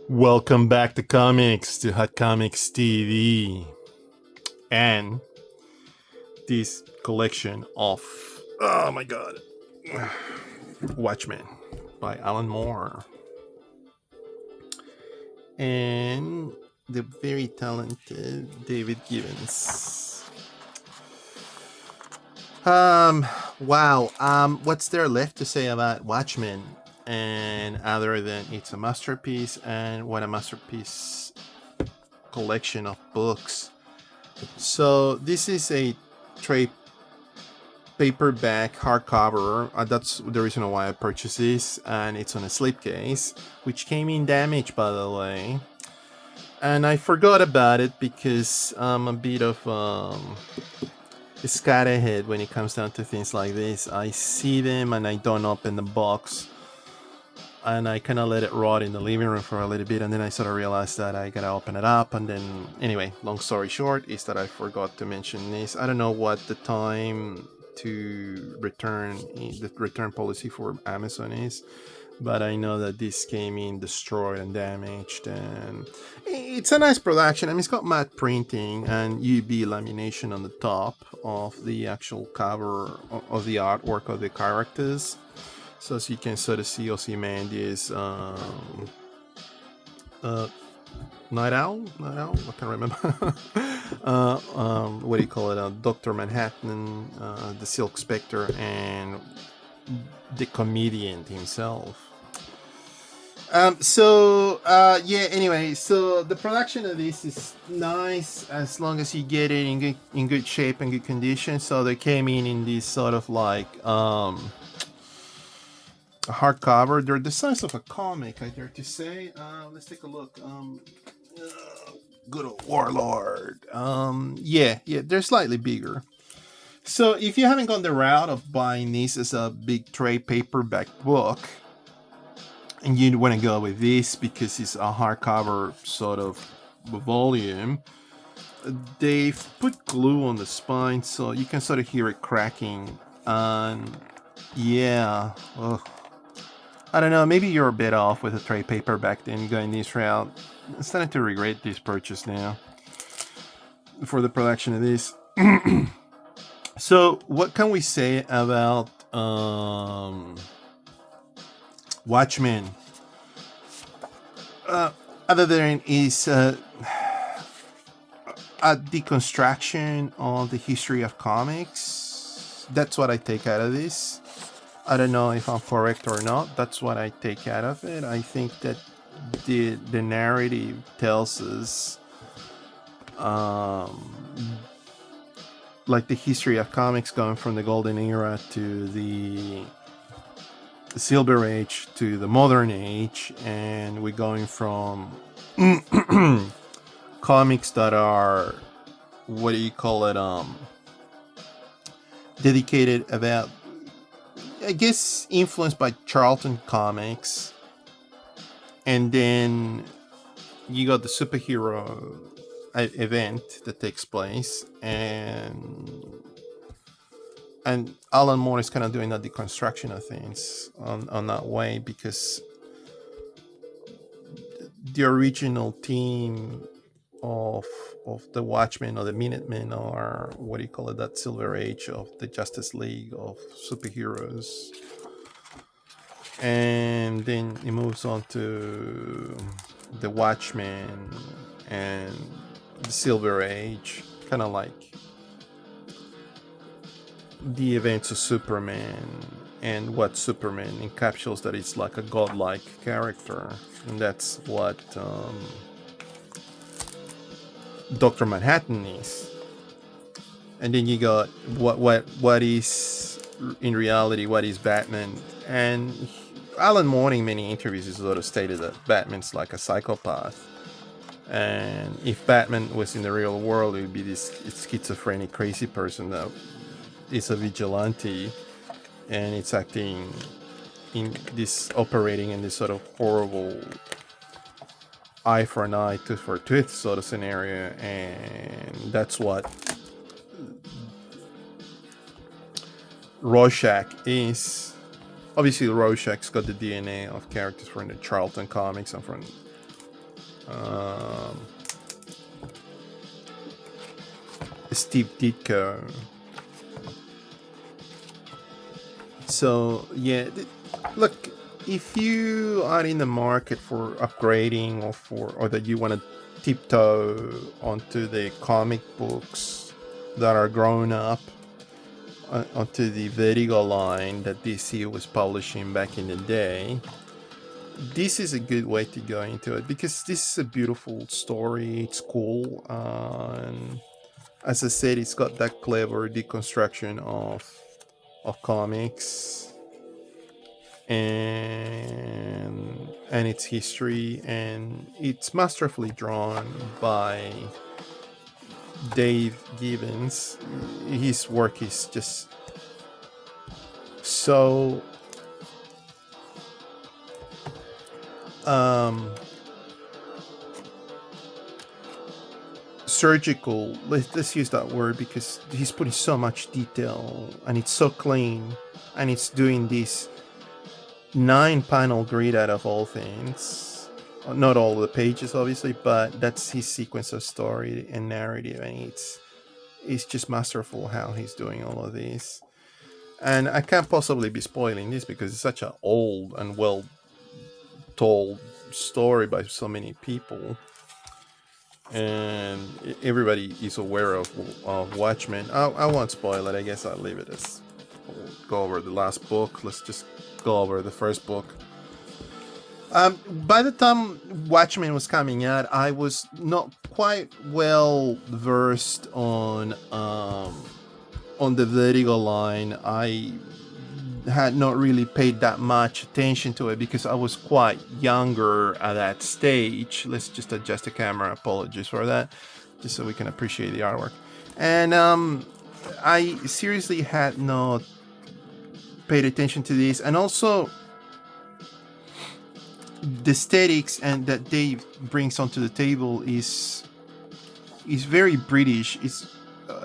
Welcome back to comics, to Hot Comics TV, and this collection of oh my god, Watchmen by Alan Moore and the very talented David Gibbons. Wow. What's there left to say about Watchmen? And other than it's a masterpiece, and what a masterpiece collection of books. So this is a trade paperback hardcover. That's the reason why I purchased this, and it's on a slipcase, which came in damaged, by the way. And I forgot about it because I'm a bit of a scatterhead when it comes down to things like this. I see them and I don't open the box, and I kind of let it rot in the living room for a little bit, and then I sort of realized that I gotta open it up. And then anyway, long story short is that I forgot to mention this. I don't know what the time to return, the return policy for Amazon is, but I know that this came in destroyed and damaged, and it's a nice production. I mean, it's got matte printing and UV lamination on the top of the actual cover of the artwork of the characters. So as you can sort of see, Ozymandias, Night Owl, I can't remember. What do you call it? Doctor Manhattan, the Silk Spectre, and the comedian himself. Anyway, so the production of this is nice as long as you get it in good shape and good condition. So they came in this sort of like a hardcover. They're the size of a comic, I dare to say. Let's take a look. Good old Warlord. They're slightly bigger. So if you haven't gone the route of buying this as a big trade paperback book, and you want to go with this because it's a hardcover sort of volume, they've put glue on the spine so you can sort of hear it cracking. And yeah, I don't know, maybe you're a bit off with a trade paperback then going this route. I'm starting to regret this purchase now for the production of this. So what can we say about Watchmen? Other than is a deconstruction of the history of comics. That's what I take out of this. I don't know if I'm correct or not. That's what I take out of it. I think that the narrative tells us like the history of comics going from the golden era to the Silver Age to the modern age, and we're going from comics that are, what do you call it, dedicated about, I guess, influenced by Charlton Comics, and then you got the superhero event that takes place, and Alan Moore is kind of doing that deconstruction of things on that way, because the original team of the Watchmen or the Minutemen, or what do you call it, that Silver Age of the Justice League of superheroes, and then it moves on to the Watchmen and the Silver Age, kind of like the events of Superman and what Superman encapsulates, that it's like a godlike character, and that's what Dr. Manhattan is. And then you got what is in reality, what is Batman. And Alan Moore in many interviews has sort of stated that Batman's like a psychopath, and if Batman was in the real world, it would be this schizophrenic crazy person that is a vigilante, and it's acting in this, operating in this sort of horrible eye for an eye, tooth for a tooth sort of scenario. And that's what Rorschach is. Obviously Rorschach's got the DNA of characters from the Charlton comics and from Um, Steve Ditko. So yeah, look, if you are in the market for upgrading or that you want to tiptoe onto the comic books that are grown up onto the Vertigo line that DC was publishing back in the day, this is a good way to go into it because this is a beautiful story. It's cool, and as I said, it's got that clever deconstruction of comics and its history, and it's masterfully drawn by Dave Gibbons. His work is just so surgical. Let's use that word because he's putting so much detail and it's so clean, and it's doing this 9-panel grid out of all things. Not all the pages, obviously, but that's his sequence of story and narrative, and it's just masterful how he's doing all of this. And I can't possibly be spoiling this because it's such an old and well told story by so many people, and everybody is aware of Watchmen. I won't spoil it. I guess I'll leave it as we'll go over the last book. Let's just go over the first book. By the time Watchmen was coming out, I was not quite well versed on the Vertigo line. I had not really paid that much attention to it because I was quite younger at that stage. Let's just adjust the camera. Apologies for that, just so we can appreciate the artwork. And I seriously had not paid attention to this, and also the aesthetics and that Dave brings onto the table is very British. It's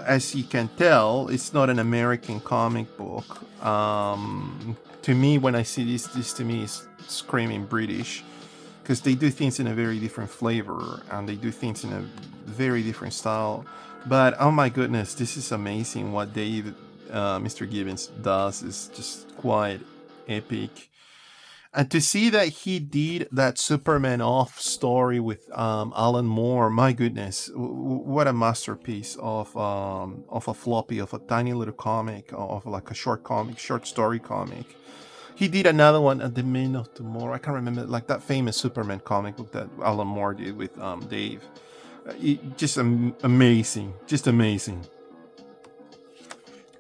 as you can tell, it's not an American comic book. To me, when I see this to me is screaming British, because they do things in a very different flavor and they do things in a very different style. But oh my goodness, this is amazing. What Dave, Mr. Gibbons does is just quite epic. And to see that he did that Superman Off story with Alan Moore, my goodness, what a masterpiece of a floppy, of a tiny little comic, of like a short story comic. He did another one at the Men of Tomorrow. I can't remember, like that famous Superman comic book that Alan Moore did with Dave. Just amazing, just amazing.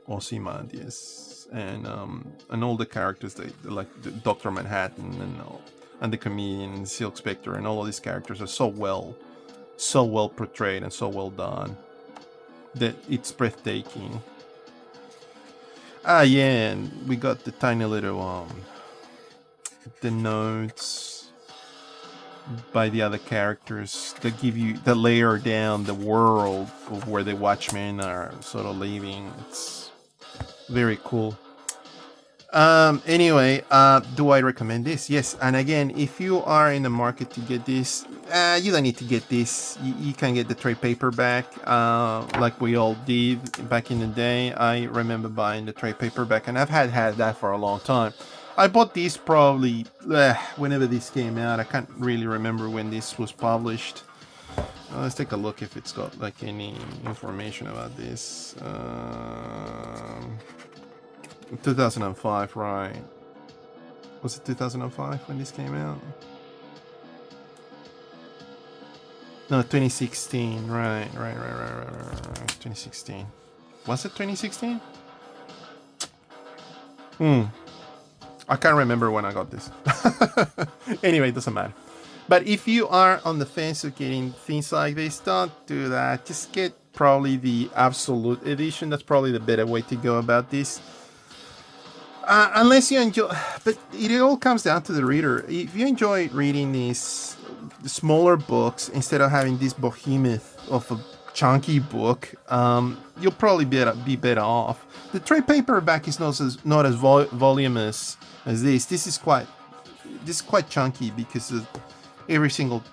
Ozymandias. And all the characters like the Dr. Manhattan and the comedian Silk Spectre, and all of these characters are so well portrayed and so well done that it's breathtaking. Yeah, and we got the tiny little the notes by the other characters that layer down the world of where the Watchmen are sort of living. It's very cool. Anyway, do I recommend this? Yes. And again, if you are in the market to get this, you don't need to get this. You can get the trade paperback, like we all did back in the day. I remember buying the trade paperback, and I've had that for a long time. I bought this probably whenever this came out. I can't really remember when this was published. Let's take a look if it's got like any information about this. 2005, right? Was it 2005 when this came out? No, 2016. Right. 2016. Was it 2016? I can't remember when I got this. Anyway, it doesn't matter. But if you are on the fence of getting things like this, don't do that. Just get probably the Absolute Edition. That's probably the better way to go about this. Unless you enjoy... But it all comes down to the reader. If you enjoy reading these smaller books, instead of having this behemoth of a chunky book, you'll probably be better off. The trade paperback is not as voluminous as this. This is quite chunky because of every single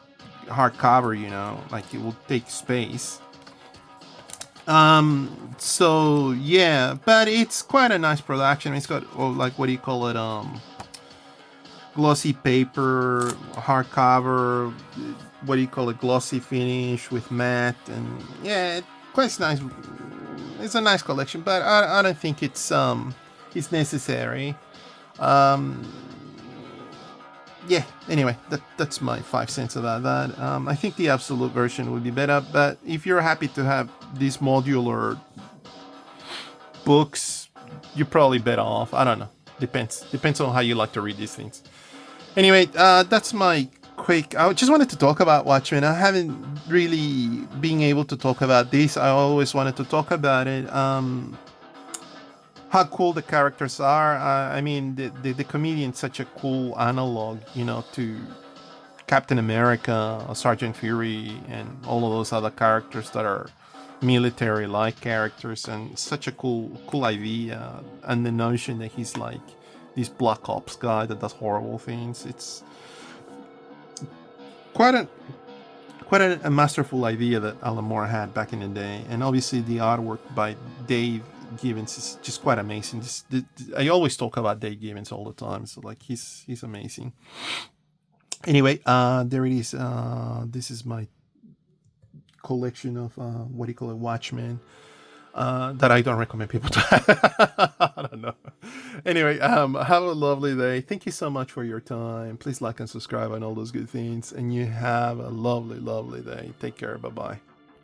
hardcover, like it will take space. So yeah, but it's quite a nice production. It's got, like, what do you call it? Glossy paper, hardcover. What do you call it? Glossy finish with matte, and yeah, quite nice. It's a nice collection, but I don't think it's necessary. Um, yeah. Anyway, that's my 5 cents about that. I think the absolute version would be better, but if you're happy to have these modular books, you're probably better off. I don't know. Depends on how you like to read these things. Anyway, that's my quick. I just wanted to talk about Watchmen. I haven't really been able to talk about this. I always wanted to talk about it. How cool the characters are. I mean, the comedian's such a cool analog, to Captain America, Sergeant Fury, and all of those other characters that are military-like characters, and such a cool idea. And the notion that he's like this black ops guy that does horrible things. It's quite a masterful idea that Alan Moore had back in the day, and obviously the artwork by Dave Gibbons is just quite amazing. I always talk about Dave Gibbons all the time, so like he's amazing. Anyway, there it is. This is my collection of what do you call it, Watchmen. That I don't recommend people to have. I don't know. Anyway, have a lovely day. Thank you so much for your time. Please like and subscribe and all those good things. And you have a lovely, lovely day. Take care. Bye-bye.